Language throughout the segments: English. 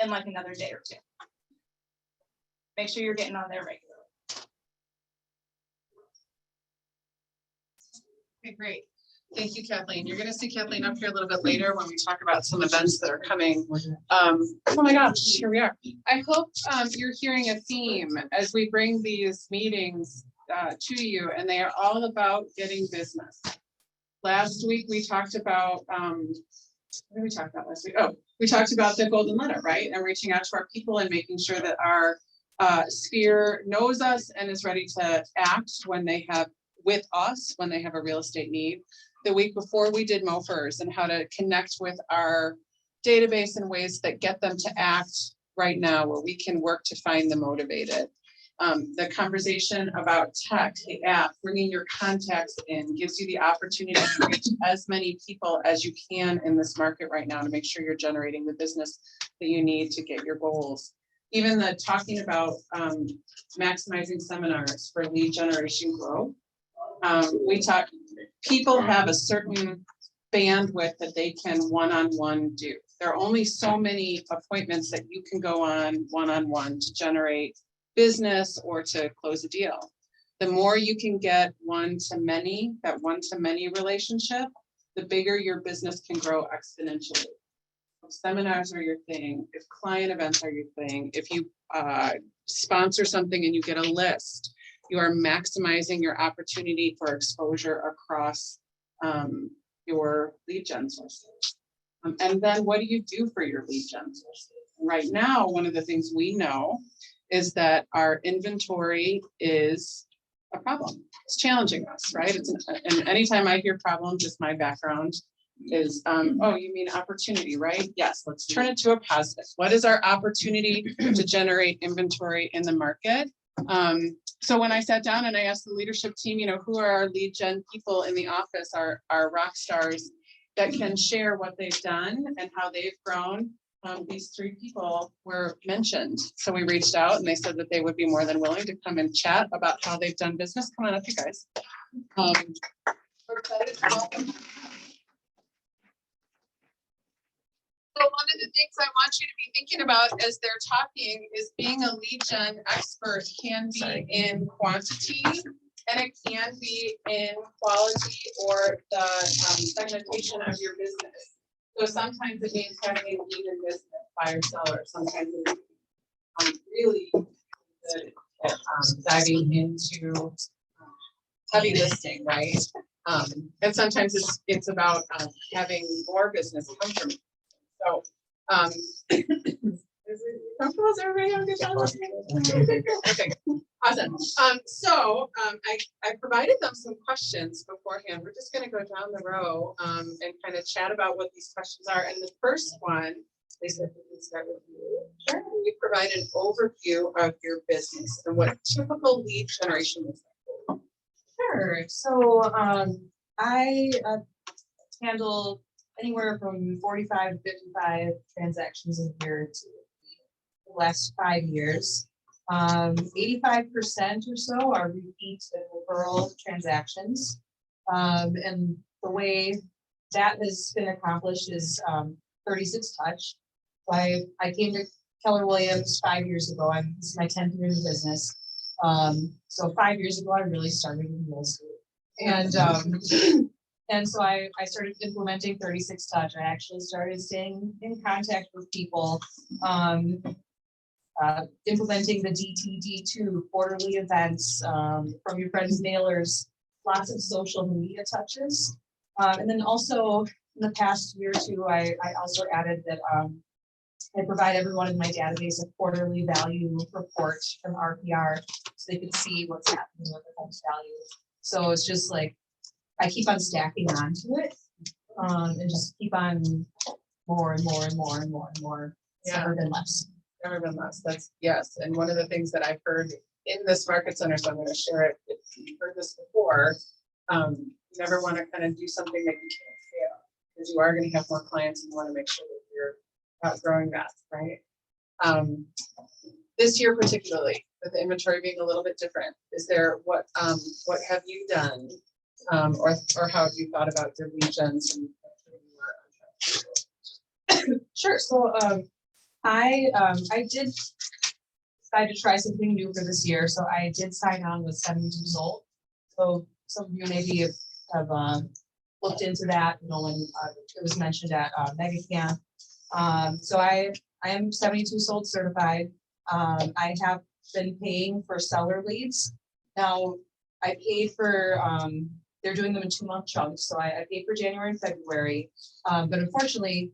in like another day or two. Make sure you're getting on there regularly. Okay, great. Thank you, Kathleen. You're going to see Kathleen up here a little bit later when we talk about some events that are coming. Oh my gosh, here we are. I hope you're hearing a theme as we bring these meetings to you, and they are all about getting business. Last week, we talked about, what did we talk about last week? Oh, we talked about the golden letter, right? And reaching out to our people and making sure that our sphere knows us and is ready to act when they have, with us, when they have a real estate need. The week before, we did MOFers and how to connect with our database in ways that get them to act right now, where we can work to find the motivated. The conversation about tech, the app, bringing your contacts in gives you the opportunity to reach as many people as you can in this market right now to make sure you're generating the business that you need to get your goals. Even the talking about maximizing seminars for lead generation growth. We talk, people have a certain bandwidth that they can one-on-one do. There are only so many appointments that you can go on one-on-one to generate business or to close a deal. The more you can get one-to-many, that one-to-many relationship, the bigger your business can grow exponentially. If seminars are your thing, if client events are your thing, if you sponsor something and you get a list, you are maximizing your opportunity for exposure across your lead gen sources. And then what do you do for your lead gen sources? Right now, one of the things we know is that our inventory is a problem. It's challenging us, right? And anytime I hear problem, just my background is, oh, you mean opportunity, right? Yes, let's turn it to a positive. What is our opportunity to generate inventory in the market? So when I sat down and I asked the leadership team, you know, who are our lead gen people in the office, our rock stars that can share what they've done and how they've grown, these three people were mentioned. So we reached out and they said that they would be more than willing to come and chat about how they've done business. Come on up, you guys. We're excited to welcome. So one of the things I want you to be thinking about as they're talking is being a lead gen expert can be in quantity and it can be in quality or the segmentation of your business. So sometimes it means having a lead in business, buyer seller. Sometimes it means really good at diving into heavy listing, right? And sometimes it's about having more business come from it. So, is it comfortable? Is everybody having a good time listening? Okay, awesome. So I provided them some questions beforehand. We're just going to go down the row and kind of chat about what these questions are. And the first one, they said we can start with you. Sure. You provide an overview of your business and what typical lead generation looks like. Sure. So I handle anywhere from 45 to 55 transactions a year to the last 5 years. 85% or so are repeat and referral transactions. And the way that has been accomplished is 36 touch. So I came to Keller Williams 5 years ago. This is my 10th year in business. So 5 years ago, I really started in real estate. And so I started implementing 36 touch. I actually started staying in contact with people, implementing the DTD2 quarterly events, from your friends' mailers, lots of social media touches. And then also in the past year or two, I also added that I provide everyone in my database a quarterly value report from RPR so they can see what's happening with the home's value. So it's just like, I keep on stacking onto it, and just keep on more and more and more and more and more. Yeah. Never been less. Never been less. That's yes. And one of the things that I've heard in this market center, so I'm going to share it. If you've heard this before, you never want to kind of do something that you can't scale because you are going to have more clients and you want to make sure that you're outgrowing that, right? This year particularly, with the inventory being a little bit different, is there what have you done? Or how have you thought about your lead gens and Sure. So I did decide to try something new for this year, so I did sign on with 72 sold. So some of you maybe have looked into that, you know, when it was mentioned at Mega Camp. So I am 72 sold certified. I have been paying for seller leads. Now, I paid for, they're doing them in 2-month chunks, so I paid for January and February. But unfortunately,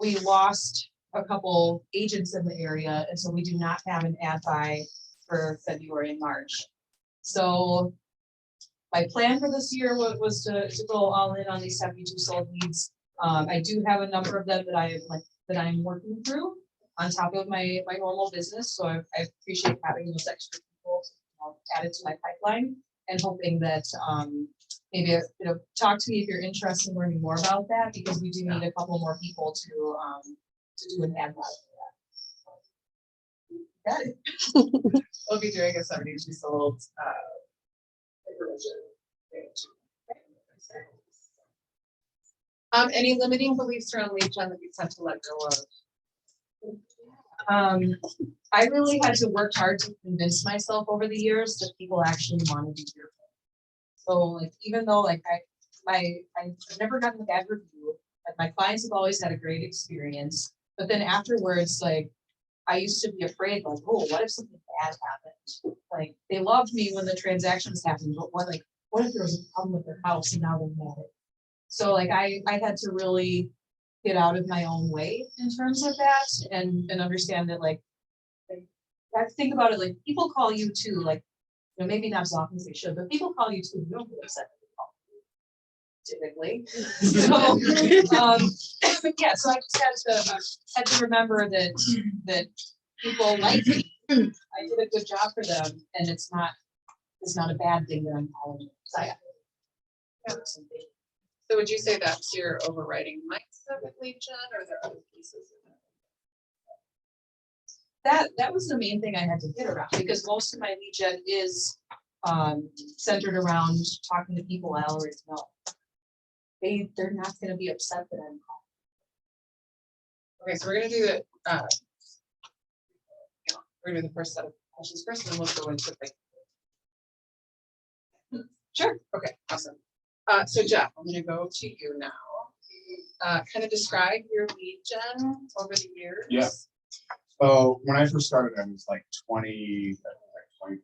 we lost a couple agents in the area, and so we do not have an ad buy for February and March. So my plan for this year was to go all in on these 72 sold leads. I do have a number of them that I'm working through on top of my normal business. So I appreciate having those extra people added to my pipeline and hoping that maybe, you know, talk to me if you're interested in learning more about that, because we do need a couple more people to do an ad buy for that. Got it. We'll be doing a 72 sold any limiting beliefs around lead gen that you tend to let go of? I really had to work hard to convince myself over the years that people actually want to be here. So like, even though like I've never gotten a bad review, like my clients have always had a great experience, but then afterwards, like I used to be afraid, like, oh, what if something bad happened? Like they loved me when the transactions happened, but what if there was a problem with their house and now they're mad? So like I had to really get out of my own way in terms of that and understand that like I think about it, like people call you too, like, you know, maybe not as often as they should, but people call you too. You don't get upset when they call you, typically. So yeah, so I just had to remember that people like me. I did a good job for them, and it's not a bad thing that I'm calling them. So So would you say that's your overriding mindset with lead gen, or are there other pieces of it? that was the main thing I had to get around, because most of my lead gen is centered around talking to people I already know. They're not going to be upset that I'm calling. Okay, so we're gonna do the we're gonna do the first set of questions first, and then we'll go into like. Sure. Okay. Awesome. So Jeff, I'm gonna go to you now. Kind of describe your lead gen over the years. Yeah. So when I first started, I was like 23, 24.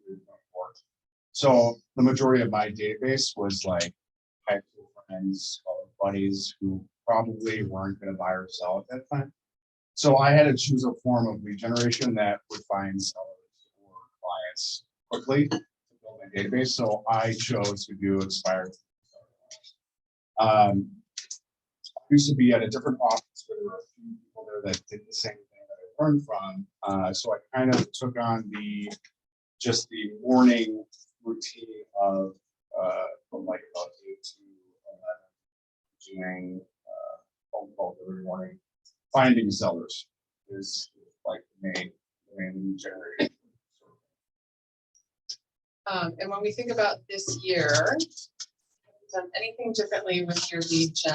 So the majority of my database was like high school friends, buddies who probably weren't going to buy or sell at that time. So I had to choose a form of lead generation that would find sellers or clients quickly to build my database. So I chose to do expired. I used to be at a different office where there were a few people there that did the same thing that I learned from. So I kind of took on the morning routine of from like about 8 to 11, doing phone calls every morning. Finding sellers is like the main generation. And when we think about this year, have you done anything differently with your lead gen?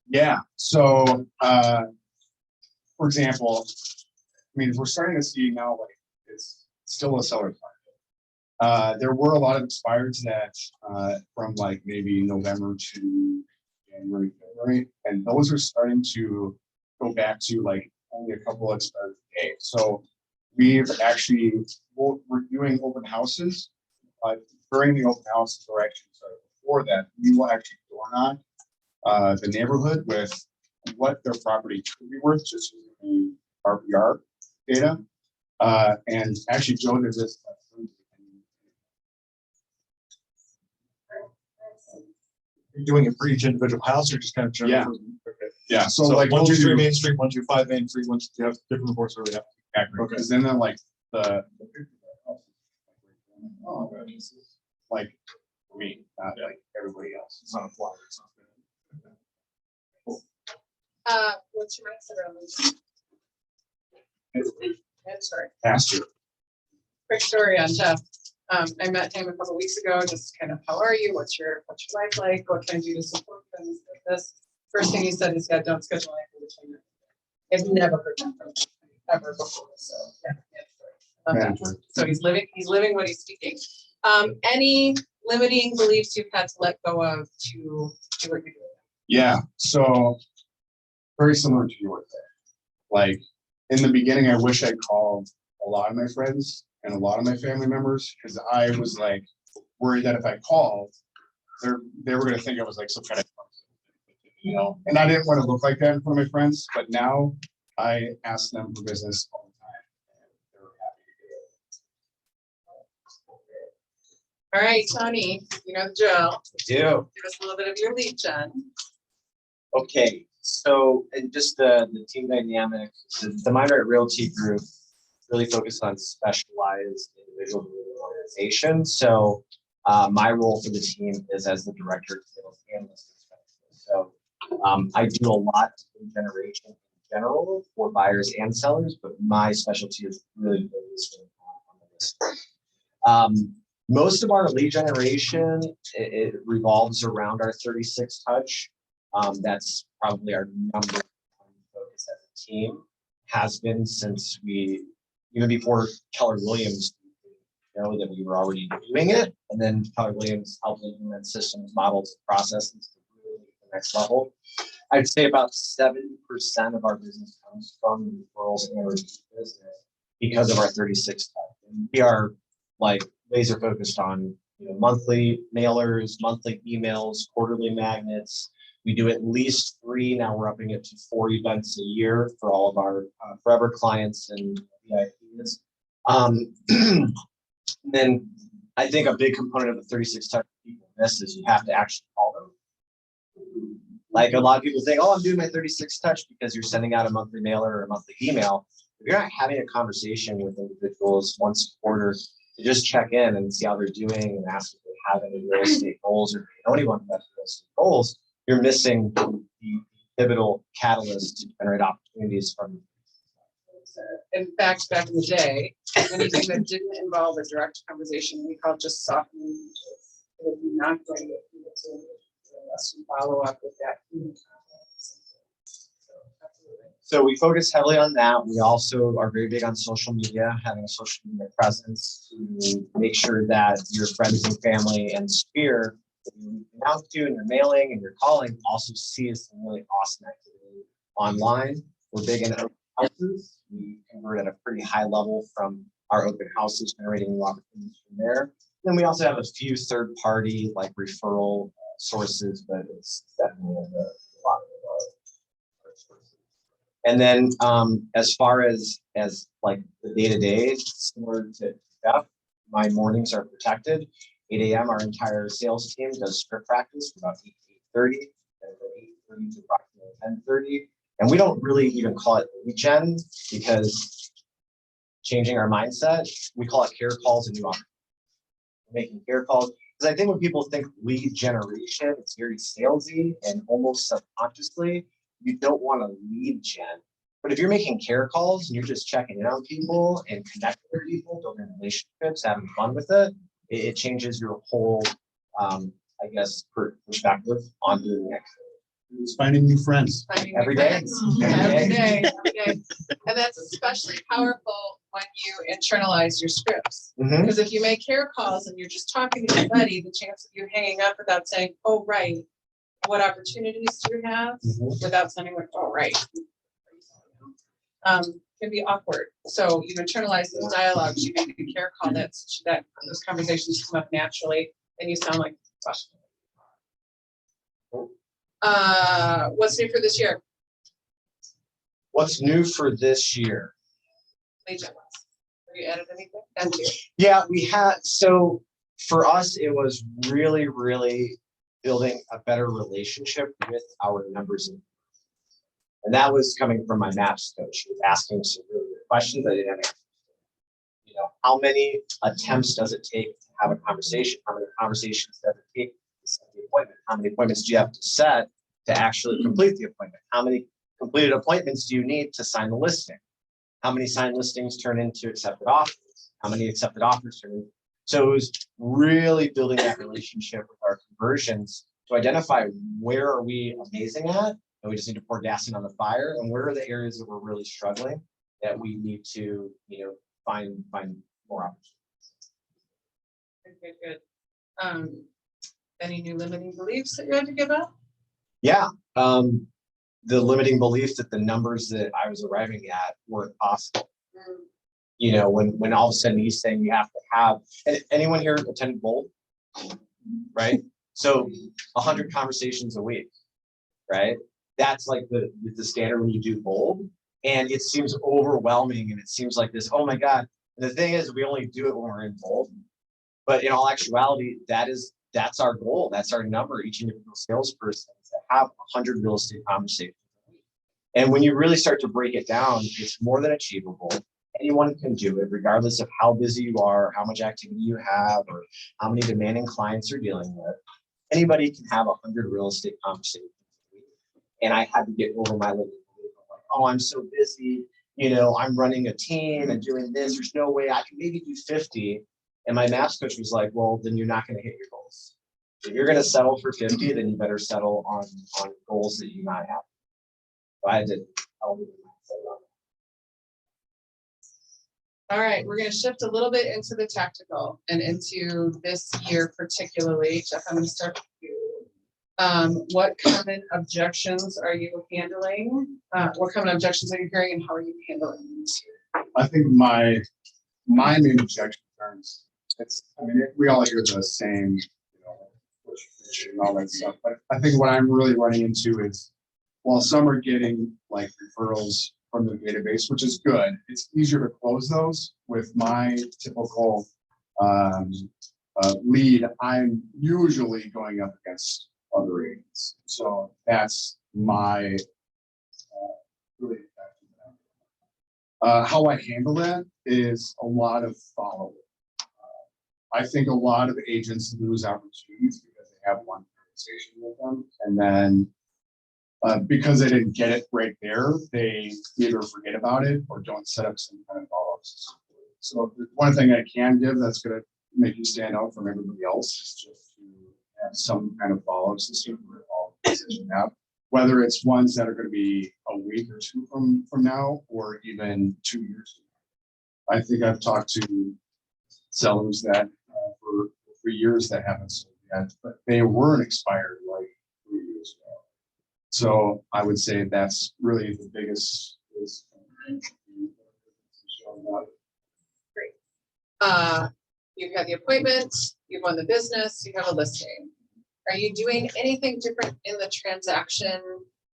Yeah. So, for example, I mean, we're starting to see now, like it's still a seller's market. There were a lot of expireds that from like maybe November to January, February, and those are starting to go back to like only a couple of expireds a day. So we're doing open houses. During the open houses, or actually sorry, before that, we will actually door knock the neighborhood with what their property could be worth, just using RPR data. And actually, Joe did this. You're doing it for each individual house, or just kind of general? Yeah. Okay. Yeah. So, So like 123 Main Street, 125 Main Street, you have different reports where we have. accurate, because then they're like the like for me, not like everybody else. It's not a flyer. It's not What's your mindset around this? Sorry. Faster. Quick story on Jeff. I met him a couple weeks ago, just kind of, how are you? What's your life like? What can I do to support them? This first thing he said is, yeah, don't schedule anything between them. I've never heard that from him ever before, so. Yeah, I love that. Manager. So he's living what he's speaking. Any limiting beliefs you've had to let go of to do what you're doing? Yeah, so very similar to yours there. Like in the beginning, I wish I'd called a lot of my friends and a lot of my family members because I was like worried that if I called, they were gonna think I was like some kind of, and I didn't want to look like that in front of my friends, but now I ask them for business all the time. And they're happy to do it. All right, Tony, you know the drill. Do. Give us a little bit of your lead gen. Okay, so and just the team dynamic, the Mindright Realty Group really focused on specialized individual organization. So my role for the team is as the director of sales and listing specialist. So I do a lot in generation in general for buyers and sellers, but my specialty is really focused on the listing. Most of our lead generation, it revolves around our 36 touch. That's probably our number one focus as a team, has been since even before Keller Williams know that we were already doing it. And then Keller Williams helped implement systems, models, processes to really get the next level. I'd say about 70% of our business comes from referrals and repeat business because of our 36 touch. And we are like laser focused on monthly mailers, monthly emails, quarterly magnets. We do at least 3. Now we're upping it to 4 events a year for all of our forever clients and VIPs. Then I think a big component of the 36 touch people miss is you have to actually call them. Like a lot of people think, oh, I'm doing my 36 touch because you're sending out a monthly mailer or a monthly email. If you're not having a conversation with individuals once a quarter to just check in and see how they're doing and ask if they have any real estate goals or if they know anyone who has real estate goals, you're missing the pivotal catalyst to generate opportunities from. In fact, back in the day, anything that didn't involve a direct conversation, we called just softening. If you're not going to people to follow up with that. So we focus heavily on that. We also are very big on social media, having a social media presence to make sure that your friends and family and sphere that you're reaching out to and you're mailing and you're calling also sees some really awesome activity online. We're big in open houses. We convert at a pretty high level from our open houses, generating new opportunities from there. Then we also have a few third-party like referral sources, but it's definitely a lot of our sources. And then as far as like the day-to-day, similar to Jeff, my mornings are protected. 8 a.m. our entire sales team does script practice from about 8 to 8:30, and from 8:30 to approximately 10:30. And we don't really even call it lead gen because changing our mindset, we call it care calls and new opportunities. We're making care calls. Because I think when people think lead generation, it's very salesy and almost subconsciously, you don't want to lead gen. But if you're making care calls and you're just checking in on people and connecting with people, building relationships, having fun with it, it changes your whole, I guess, perspective on doing next. It's finding new friends. Every day. Every day. And that's especially powerful when you internalize your scripts. Mhm. Because if you make care calls and you're just talking to your buddy, the chance of you hanging up without saying, oh, right, what opportunities do you have? Mhm. Without sounding like, oh, right. Can be awkward. So you internalize those dialogues, you make a care call that those conversations come up naturally, and you sound like, what's new for this year? What's new for this year? Legion. Have you added anything? Thank you. Yeah, we had, so for us, it was really, really building a better relationship with our members. And that was coming from my MAPS coach. She was asking some really good questions I didn't have answers to. How many attempts does it take to have a conversation? How many conversations does it take to set the appointment? How many appointments do you have to set to actually complete the appointment? How many completed appointments do you need to sign the listing? How many signed listings turn into accepted offers? How many accepted offers turn into? So it was really building that relationship with our conversions to identify where are we amazing at and we just need to pour gasoline on the fire, and where are the areas that we're really struggling that we need to, find more opportunities. Good, good. Any new limiting beliefs that you had to give up? Yeah, the limiting belief that the numbers that I was arriving at weren't possible. When all of a sudden he's saying you have to have, and anyone here attended Bold, right? So 100 conversations a week, right? That's like the standard when you do Bold, and it seems overwhelming, and it seems like this, oh my God. And the thing is, we only do it when we're in Bold, but in all actuality, that's our goal. That's our number. Each individual salesperson is to have 100 real estate conversations. And when you really start to break it down, it's more than achievable. Anyone can do it, regardless of how busy you are, how much activity you have, or how many demanding clients you're dealing with. Anybody can have 100 real estate conversations. And I had to get over my limiting belief of like, oh, I'm so busy. I'm running a team and doing this. There's no way I can maybe do 50. And my maths coach was like, well, then you're not going to hit your goals. If you're going to settle for 50, then you better settle on goals that you might have. So I had to tell them. All right, we're going to shift a little bit into the tactical and into this year particularly. Jeff, I'm going to start with you. What common objections are you handling? What common objections are you hearing, and how are you handling them this year? I think my main objection terms, we all hear the same, and all that stuff, but I think what I'm really running into is, while some are getting like referrals from the database, which is good, it's easier to close those. With my typical lead, I'm usually going up against other agents. So that's my really how I handle that is a lot of follow-up. I think a lot of agents lose opportunities because they have one conversation with them, and then because they didn't get it right there, they either forget about it or don't set up some kind of follow-ups. So one thing I can give that's going to make you stand out from everybody else is just to have some kind of follow-up system for all decision have, whether it's ones that are going to be a week or two from now, or even 2 years from now. I think I've talked to sellers that for years that haven't sold yet, but they weren't expired like 3 years ago. So I would say that's really the biggest. Great. You've had the appointment, you've won the business, you have a listing. Are you doing anything different in the transaction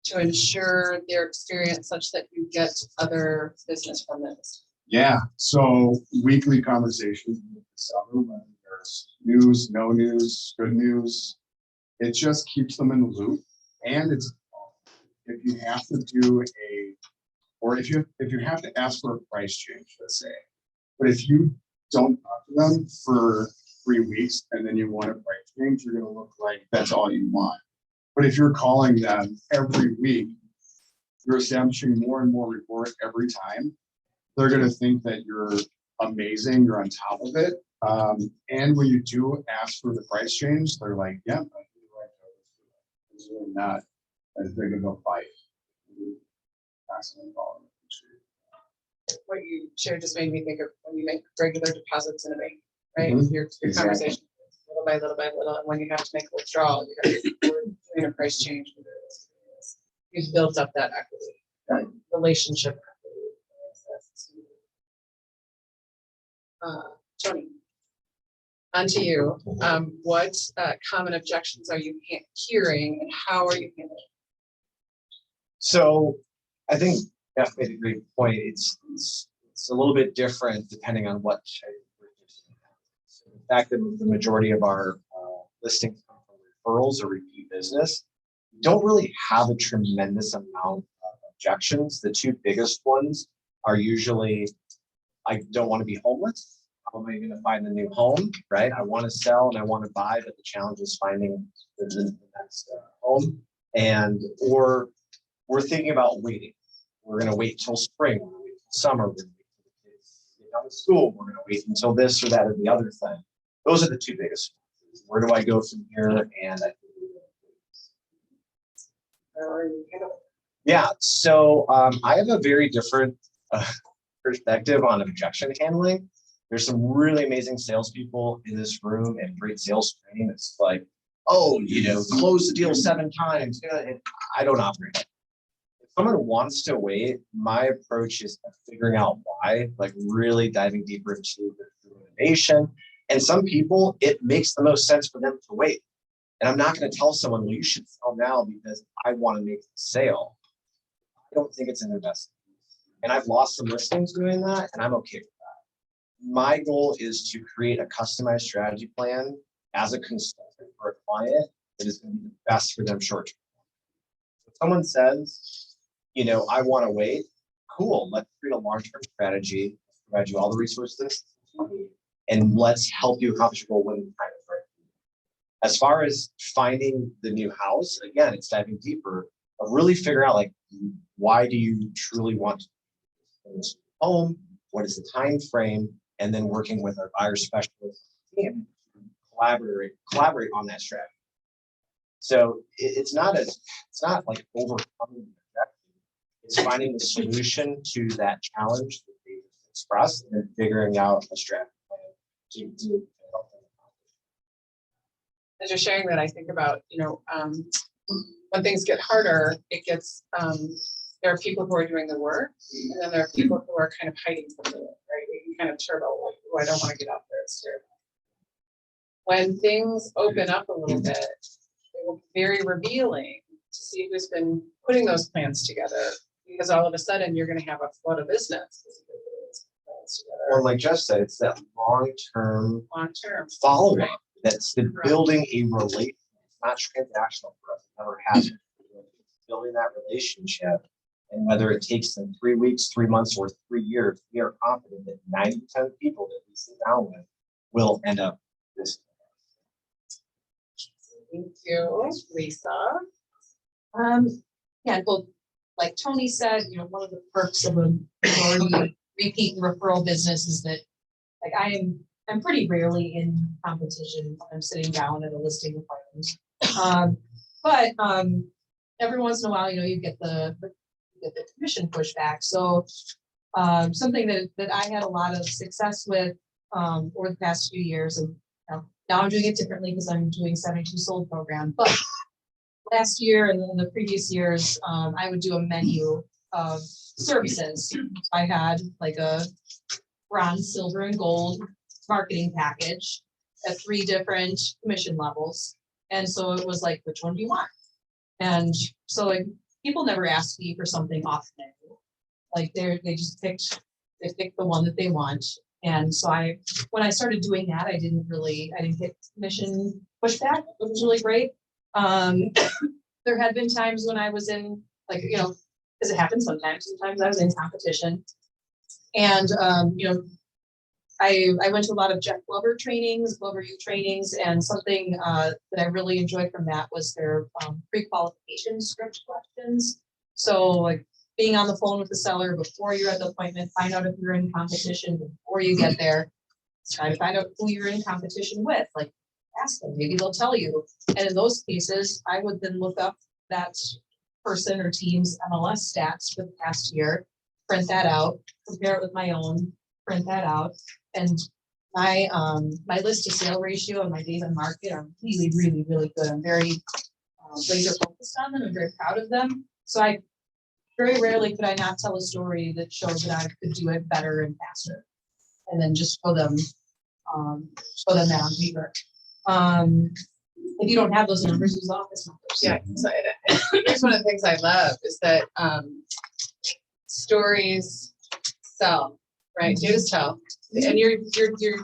to ensure their experience such that you get other business from this? Yeah, so weekly conversations with the seller, whether there's news, no news, good news, it just keeps them in the loop. And it's, if you have to do if you have to ask for a price change, let's say, but if you don't talk to them for 3 weeks and then you want a price change, you're going to look like that's all you want. But if you're calling them every week, you're establishing more and more rapport every time. They're going to think that you're amazing, you're on top of it. And when you do ask for the price change, they're like, yeah, it's really not as big of a fight. What you shared just made me think of when you make regular deposits in a bank, right? Mhm. Your Exactly. conversation, little by little by little, and when you have to make a withdrawal, you have to doing a price change. You've built up that equity, that relationship. Tony, on to you. What common objections are you hearing, and how are you handling? So I think Beth made a great point. It's a little bit different depending on what type of business. So the fact that the majority of our listings come from referrals or repeat business, we don't really have a tremendous amount of objections. The two biggest ones are usually, I don't want to be homeless. How am I going to find a new home, right? I want to sell and I want to buy, but the challenge is finding the next home. Or we're thinking about waiting. We're going to wait till spring. We're going to wait till summer. We're going to wait till the kids get out of school. We're going to wait until this or that or the other thing. Those are the two biggest ones. Where do I go from here? And I think Or you handle it? Yeah, so I have a very different perspective on objection handling. There's some really amazing salespeople in this room and great sales training. It's like, oh, close the deal 7 times. Yeah, and I don't operate. If someone wants to wait, my approach is figuring out why, like really diving deeper into the motivation. And some people, it makes the most sense for them to wait. And I'm not going to tell someone, well, you should sell now because I want to make the sale. I don't think it's in their best. And I've lost some listings doing that, and I'm okay with that. My goal is to create a customized strategy plan as a consultant for a client that is going to be the best for them short term. If someone says, I want to wait, cool, let's create a long-term strategy, provide you all the resources, and let's help you accomplish your goal when time is right. As far as finding the new house, again, it's diving deeper, but really figure out like, why do you truly want to home? What is the time frame? And then working with our buyer specialist team to collaborate on that strategy. So it's not like overcoming the objective. It's finding the solution to that challenge that they expressed and then figuring out a strategy plan to help them accomplish. As you're sharing that, I think about, when things get harder, there are people who are doing the work, and then there are people who are kind of hiding from the work, right? You can kind of turbo, like, oh, I don't want to get out there, it's terrible. When things open up a little bit, it will be very revealing to see who's been putting those plans together, because all of a sudden you're going to have a flood of business. Or like Jeff said, it's that long-term follow-up. Right. That's the building a relationship. It's not transactional for us. It never has been. It's building that relationship. And whether it takes them 3 weeks, 3 months, or 3 years, we are confident that 90% of people that we sit down with will end up this. Thank you, Lisa. Yeah, well, like Tony said, one of the perks of a majority repeat and referral business is that, like, I'm pretty rarely in competition when I'm sitting down at a listing appointment. But every once in a while, you get the commission pushback. So something that I had a lot of success with over the past few years, and now I'm doing it differently because I'm doing 72 sold program. But last year and then the previous years, I would do a menu of services. I had like a bronze, silver, and gold marketing package at 3 different commission levels. And so it was like, which one do you want? And so like people never asked me for something off menu. Like they just picked the one that they want. And so when I started doing that, I didn't get commission pushback, which was really great. There had been times when I was in, like, because it happens sometimes I was in competition. And I went to a lot of Jeff Glover trainings, Glover U trainings, and something that I really enjoyed from that was their pre-qualification script questions. So like being on the phone with the seller before you're at the appointment, find out if you're in competition before you get there, try to find out who you're in competition with, like ask them, maybe they'll tell you. And in those cases, I would then look up that person or team's MLS stats for the past year, print that out, compare it with my own, print that out. And my list to sale ratio and my days on market are really, really, really good. I'm very laser focused on them. I'm very proud of them. So very rarely could I not tell a story that shows that I could do it better and faster, and then just show them that on paper. If you don't have those numbers, use office numbers. Yeah, so here's one of the things I love is that stories sell, right? Data tell, and you're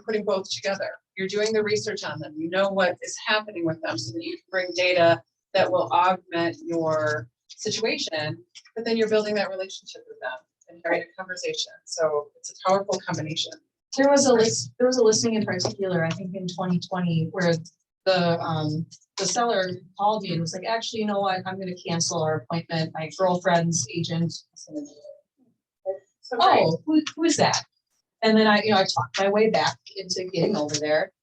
putting both together. You're doing the research on them. You know what is happening with them, so that you can bring data that will augment your situation. But then you're building that relationship with them and having a conversation. So it's a powerful combination. There was a listing in particular, I think in 2020, where the seller called me and was like, actually, you know what? I'm going to cancel our appointment. My girlfriend's agent is going to do it. So oh, who is that? And then I talked my way back into getting over there.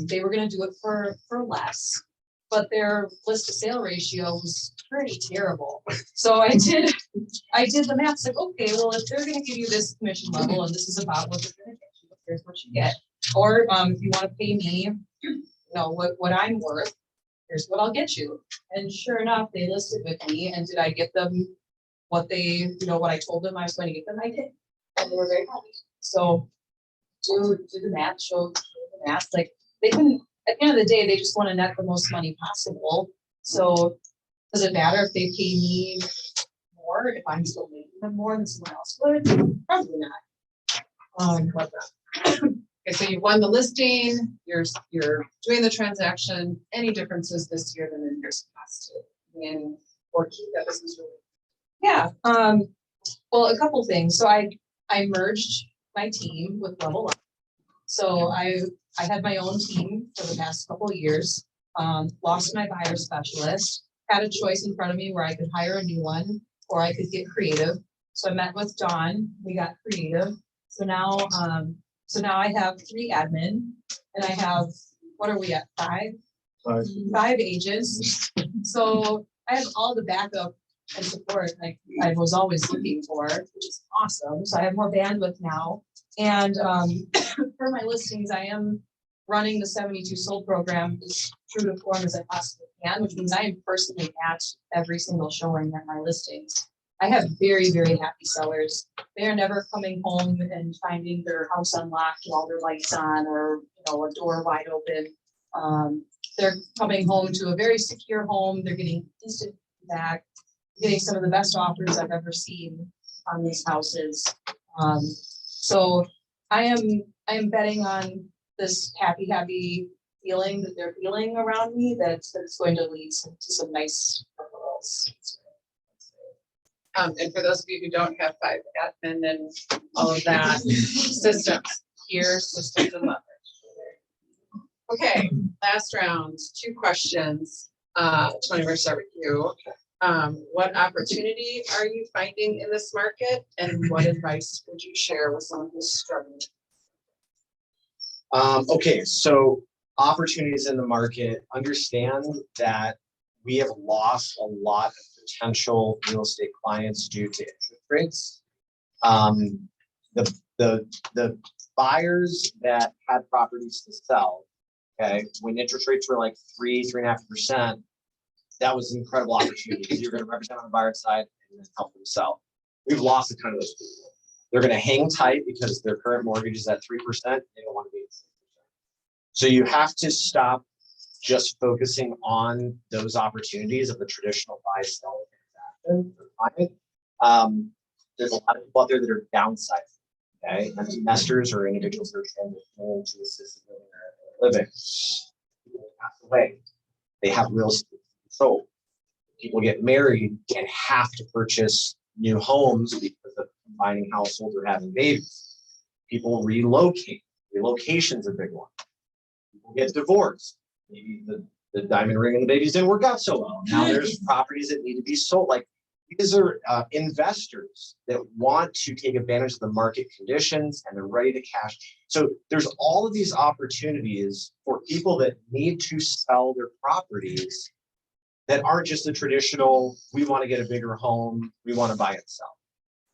They were going to do it for less. but their list to sale ratio was pretty terrible. So I did the math, it's like, okay, well, if they're gonna give you this commission level and this is about what they're gonna get you, here's what you get. Or if you wanna pay me, you know, what I'm worth, here's what I'll get you. And sure enough, they listed with me, and did I get them what they, you know, what I told them I was going to get them? I did. And they were very happy. So do the math, show the math, like they can, at the end of the day, they just want to net the most money possible. So does it matter if they pay me more, if I'm still making them more than someone else would? Probably not. Love that. Okay, so you won the listing, you're doing the transaction. Any differences this year than in years past? And or keep that business really? Yeah, well, a couple things. So I merged my team with Level Up. So I had my own team for the past couple of years, lost my buyer specialist, had a choice in front of me where I could hire a new one or I could get creative. So I met with Dawn, we got creative. So now I have 3 admin and I have, what are we at, 5? 5 agents. So I have all the backup and support like I was always looking for, which is awesome. So I have more bandwidth now. And for my listings, I am running the 72 sold program as true to form as I possibly can, which means I am personally at every single showing at my listings. I have very, very happy sellers. They are never coming home and finding their house unlocked while their lights on or, you know, a door wide open. They're coming home to a very secure home. They're getting instant feedback, getting some of the best offers I've ever seen on these houses. So I am betting on this happy feeling that they're feeling around me that it's going to lead to some nice referrals. And for those of you who don't have 5 admin and all of that, systems, here, systems and leverage. Okay, last round, 2 questions. Tony, we're gonna start with you. What opportunity are you finding in this market, and what advice would you share with someone who's struggling? Okay, so opportunities in the market, understand that we have lost a lot of potential real estate clients due to interest rates. The buyers that had properties to sell, okay, when interest rates were like 3.5%, that was an incredible opportunity because you're going to represent on the buyer side and then help them sell. We've lost a ton of those people. They're going to hang tight because their current mortgage is at 3%. They don't want to be at 6%. So you have to stop just focusing on those opportunities of the traditional buy sell transaction for client. There's a lot of people out there that are downsizing. Okay, and investors or individuals that are transitioning into assisted living. People pass away. They have real estate sold. People get married and have to purchase new homes because of combining households or having babies. People relocate. Relocation's a big one. People get divorced. Maybe the diamond ring and the babies didn't work out so well. Now there's properties that need to be sold. Like these are investors that want to take advantage of the market conditions and they're ready to cash. So there's all of these opportunities for people that need to sell their properties that aren't just the traditional, we want to get a bigger home, we want to buy and sell.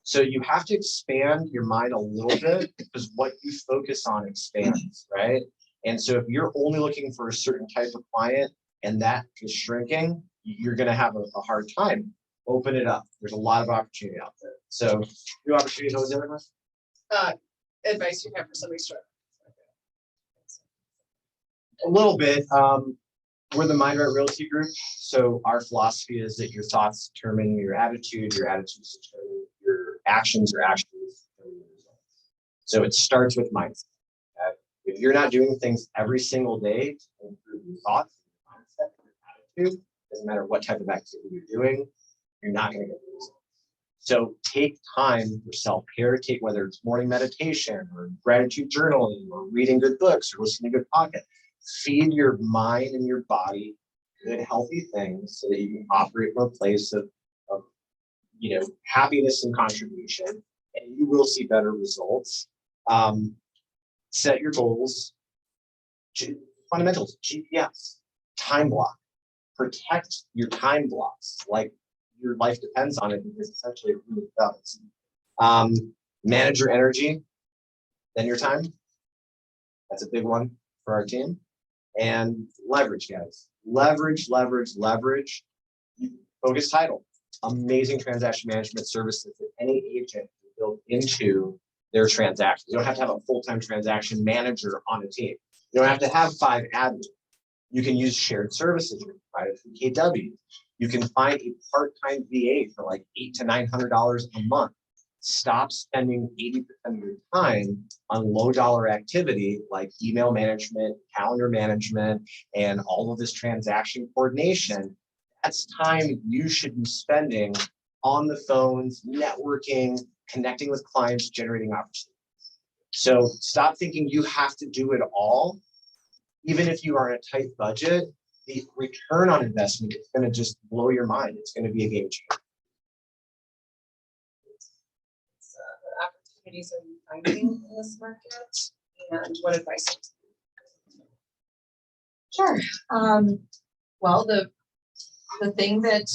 So you have to expand your mind a little bit because what you focus on expands, right? And so if you're only looking for a certain type of client and that is shrinking, you're going to have a hard time. Open it up. There's a lot of opportunity out there. So new opportunities, what was the other one? Advice you have for somebody struggling? A little bit. We're the Mind Right Realty Group. So our philosophy is that your thoughts determine your attitudes determine your actions, determine your results. So it starts with mindset. If you're not doing things every single day to improve your thoughts, your mindset, your attitude, doesn't matter what type of activity you're doing, you're not going to get the results. So take time for self-care, whether it's morning meditation or gratitude journaling or reading good books or listening to good podcasts. Feed your mind and your body good, healthy things so that you can operate from a place of happiness and contribution, and you will see better results. Set your goals, fundamentals, GPS, time block. protect your time blocks, like your life depends on it, because essentially it really does. Manage your energy, then your time. That's a big one for our team. And leverage, guys. Leverage. Focus title. Amazing transaction management services that any agent can build into their transactions. You don't have to have a full-time transaction manager on a team. You don't have to have 5 admins. You can use shared services. You can provide it through KW. You can find a part-time VA for like $800 to $900 a month. Stop spending 80% of your time on low-dollar activity like email management, calendar management, and all of this transaction coordination. That's time you should be spending on the phones, networking, connecting with clients, generating opportunities. So stop thinking you have to do it all. Even if you are in a tight budget, the return on investment is going to just blow your mind. It's going to be a game changer. What opportunities are you finding in this market, and what advice? Sure. Well, the thing that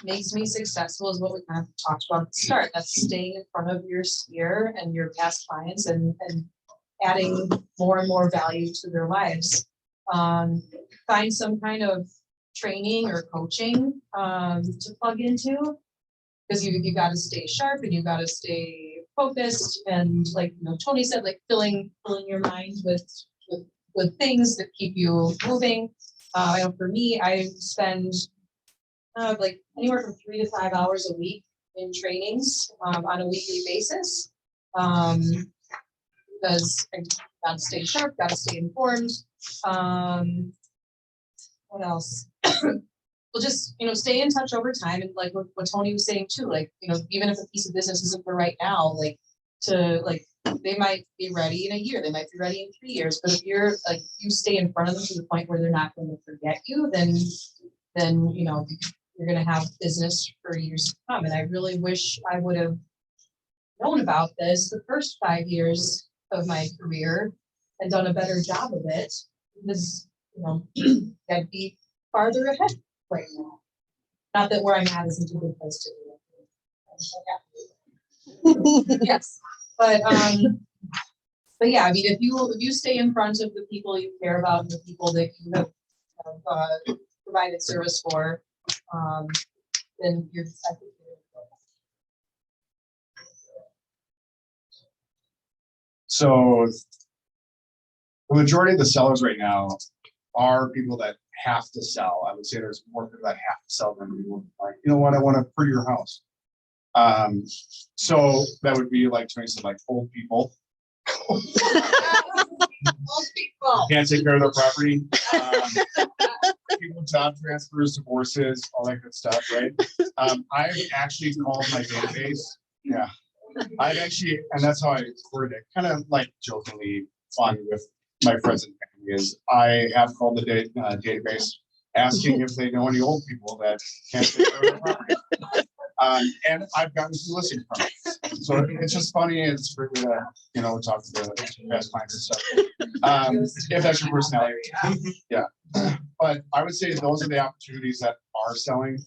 makes me successful is what we kind of talked about at the start. That's staying in front of your sphere and your past clients and adding more and more value to their lives. Find some kind of training or coaching to plug into, because you got to stay sharp and you got to stay focused, and like Tony said, like filling your mind with things that keep you moving. I know for me, I spend like anywhere from 3 to 5 hours a week in trainings on a weekly basis, because I got to stay sharp, got to stay informed. What else? Well, just stay in touch over time, and like what Tony was saying too, like even if a piece of business isn't for right now, they might be ready in a year, they might be ready in 3 years, but if you stay in front of them to the point where they're not going to forget you, then you're going to have business for years to come. And I really wish I would have known about this the first 5 years of my career and done a better job of it, because I'd be farther ahead right now. Not that where I'm at isn't a good place to do it. Yes, but yeah, I mean, if you stay in front of the people you care about and the people that you have provided service for, then you're. I think you're So the majority of the sellers right now are people that have to sell. I would say there's more people that have to sell than people like, you know what, I want a prettier house. So that would be like Tony said, like old people. Old people. Can't take care of their property. People, job transfers, divorces, all that good stuff, right? I've actually called my database. Yeah. I've actually, and that's how I worded it, kind of like jokingly fun with my friends and family, is I have called the database asking if they know any old people that can't take care of their property. And I've gotten some listings from it. So it's just funny. It's great to, talk to the best clients and stuff. If that's your personality. Yeah. But I would say those are the opportunities that are selling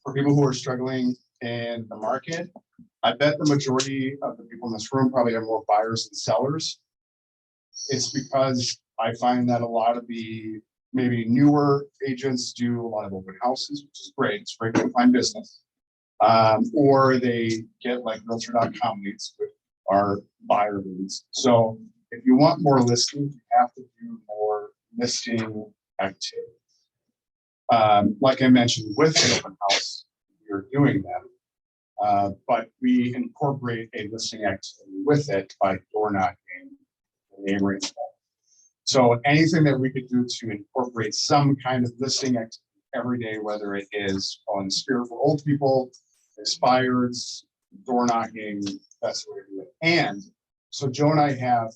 for people who are struggling in the market. I bet the majority of the people in this room probably are more buyers than sellers. It's because I find that a lot of the maybe newer agents do a lot of open houses, which is great. It's great to find business. Or they get like realtor.com leads, which are buyer leads. So if you want more listings, you have to do more listing activity. Like I mentioned with the open house, you're doing them. But we incorporate a listing activity with it by door knocking and neighboring. So anything that we could do to incorporate some kind of listing activity every day, whether it is on Spirit for old people, expireds, door knocking, that's the way we do it. And so Joe and I have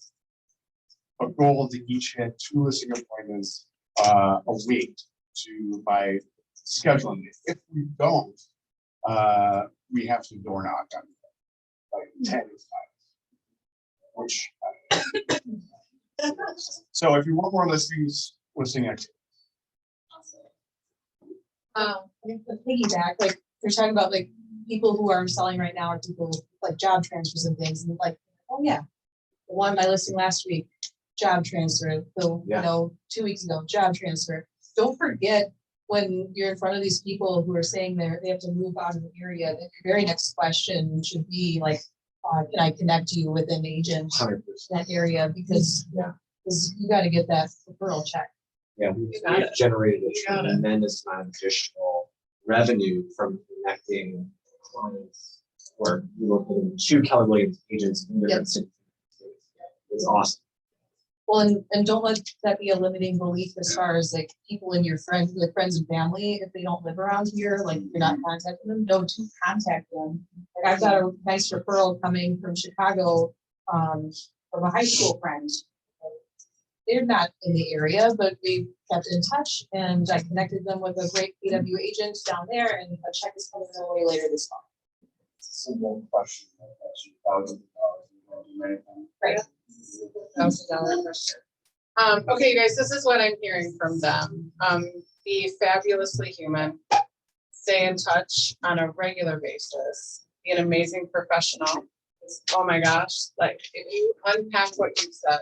a goal to each hit 2 listing appointments a week by scheduling it. If we don't, we have to door knock on like 10 times, which so if you want more listing activity. The piggyback, like, you're talking about like people who are selling right now are people like job transfers and things, and like, oh yeah. The one on my listing last week, job transfer, so, Yeah. 2 weeks ago, job transfer. Don't forget, when you're in front of these people who are saying they have to move out of the area, that your very next question should be like, can I connect you with an agent 100%. in that area, because you gotta get that referral check. Yeah, You got we've generated a got it. tremendous amount of additional revenue from connecting clients or working with 2 Keller Williams agents in different cities. It's awesome. Well, and don't let that be a limiting belief as far as like people in your friends, like friends and family, if they don't live around here, like you're not contacting them, no, to contact them. Like I've got a nice referral coming from Chicago, from a high school friend. They're not in the area, but we kept in touch, and I connected them with a great PW agent down there, and a check is coming their way later this month. Simple question. $1,000. You don't do anything. Right. $1,000 question. Okay, you guys, this is what I'm hearing from them. Be fabulously human, stay in touch on a regular basis, be an amazing professional. Oh my gosh, like if you unpack what you said,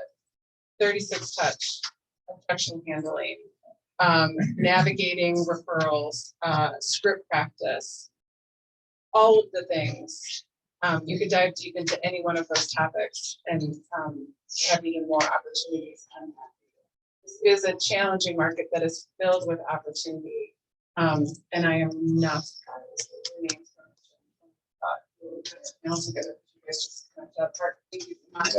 36 touch, objection handling, navigating referrals, script practice, all of the things. You could dive deep into any one of those topics and have even more opportunities. This is a challenging market that is filled with opportunity. And I am not surprised that your names are also good. You guys just connect that part. Thank you so much.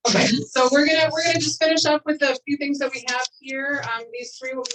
Okay, so we're gonna just finish up with a few things that we have here. These 3 will be